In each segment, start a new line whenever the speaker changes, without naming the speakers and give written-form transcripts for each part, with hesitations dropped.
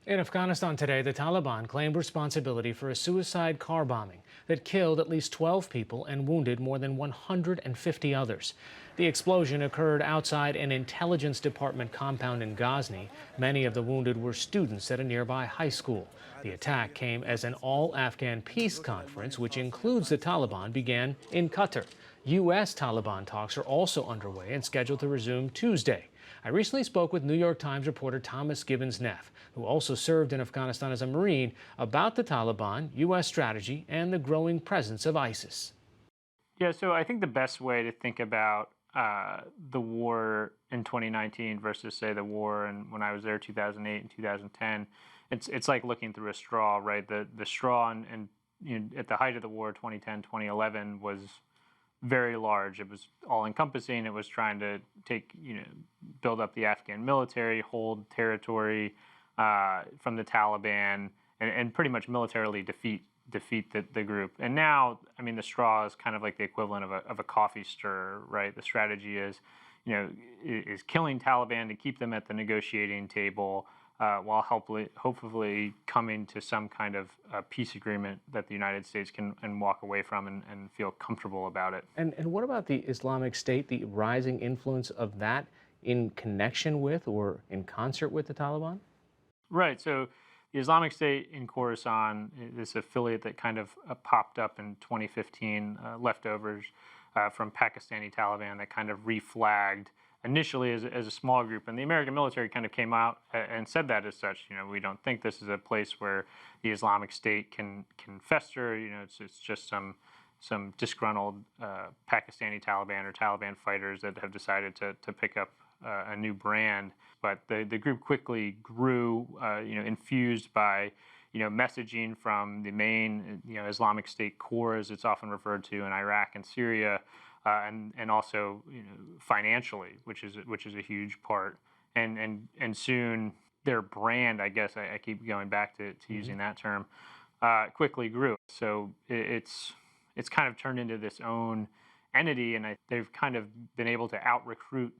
In Afghanistan today, the Taliban claimed responsibility for a suicide car bombing that killed at least 12 people and wounded more than 150 others. The explosion occurred outside an intelligence department compound in Ghazni. Many of the wounded were students at a nearby high school. The attack came as an all-Afghan peace conference, which includes the Taliban, began in Qatar. U.S. Taliban talks are also underway and scheduled to resume Tuesday. I recently spoke with New York Times reporter Thomas Gibbons-Neff, who also served in Afghanistan as a Marine, about the Taliban, U.S. strategy, and the growing presence of ISIS.
Yeah, so I think the best way to think about the war in 2019 versus, say, the war and when I was there 2008 and 2010, it's like looking through a straw, right? The straw and at the height of the war, 2010, 2011, was very large. It was all encompassing. It was trying to build up the Afghan military, hold territory from the Taliban, and pretty much militarily defeat the group. And now, I mean, the straw is kind of like the equivalent of a coffee stir, right? The strategy is, is killing Taliban to keep them at the negotiating table, while hopefully coming to some kind of peace agreement that the United States can walk away from and feel comfortable about it.
And what about the Islamic State, the rising influence of that in connection with or in concert with the Taliban?
Right. So the Islamic State in Khorasan, this affiliate that kind of popped up in 2015, leftovers from Pakistani Taliban that kind of reflagged initially as a small group. And the American military kind of came out and said that as such. We don't think this is a place where the Islamic State can fester. It's just some disgruntled Pakistani Taliban or Taliban fighters that have decided to pick up a new brand. But the group quickly grew, infused by, messaging from the main, Islamic State core, as it's often referred to, in Iraq and Syria, and also, financially, which is a huge part. And soon their brand, I guess, I keep going back to using that term, quickly grew. So it's kind of turned into this own entity, and they've kind of been able to out-recruit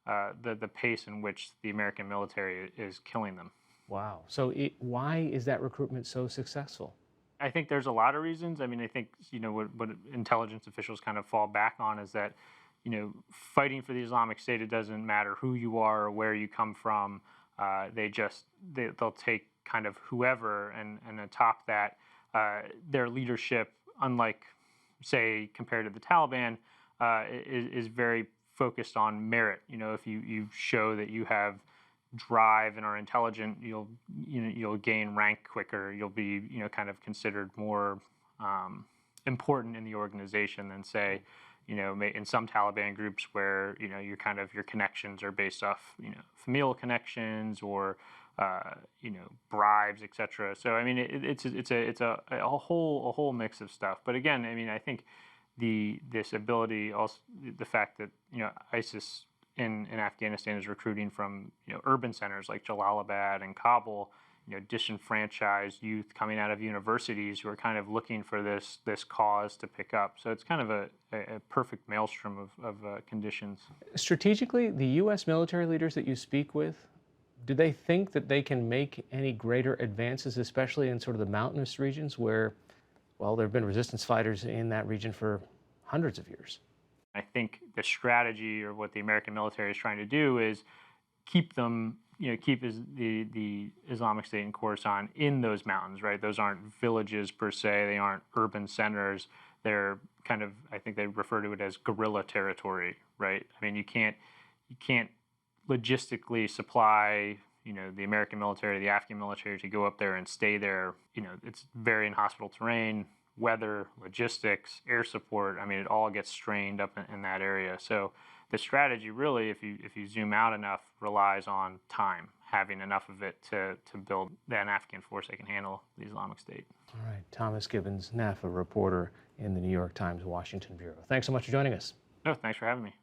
the pace in which the American military is killing them.
Wow. So why is that recruitment so successful?
I think there's a lot of reasons. I mean, I think, what intelligence officials kind of fall back on is that, fighting for the Islamic State, it doesn't matter who you are or where you come from. They'll take kind of whoever and atop that, their leadership, unlike, say, compared to the Taliban, is very focused on merit. If you show that you have drive and are intelligent, you'll gain rank quicker. You'll be kind of considered more important in the organization than, say, in some Taliban groups where your connections are based off familial connections or bribes, etc. So I mean it's a whole mix of stuff. But again, I mean, I think this ability, also the fact that ISIS in Afghanistan is recruiting from urban centers like Jalalabad and Kabul, disenfranchised youth coming out of universities who are kind of looking for this cause to pick up. So it's kind of a perfect maelstrom of conditions.
Strategically, the U.S. military leaders that you speak with, do they think that they can make any greater advances, especially in sort of the mountainous regions where, well, there have been resistance fighters in that region for hundreds of years?
I think the strategy, or what the American military is trying to do, is keep them, keep the Islamic State in Khorasan in those mountains, right? Those aren't villages per se. They aren't urban centers. They're kind of, I think they refer to it as guerrilla territory, right? I mean, you can't logistically supply, the American military, the Afghan military to go up there and stay there. It's very inhospitable terrain, weather, logistics, air support. I mean, it all gets strained up in that area. So the strategy really, if you zoom out enough, relies on time, having enough of it to build an Afghan force that can handle the Islamic State.
All right, Thomas Gibbons-Neff, a reporter in the New York Times Washington Bureau. Thanks so much for joining us.
No, thanks for having me.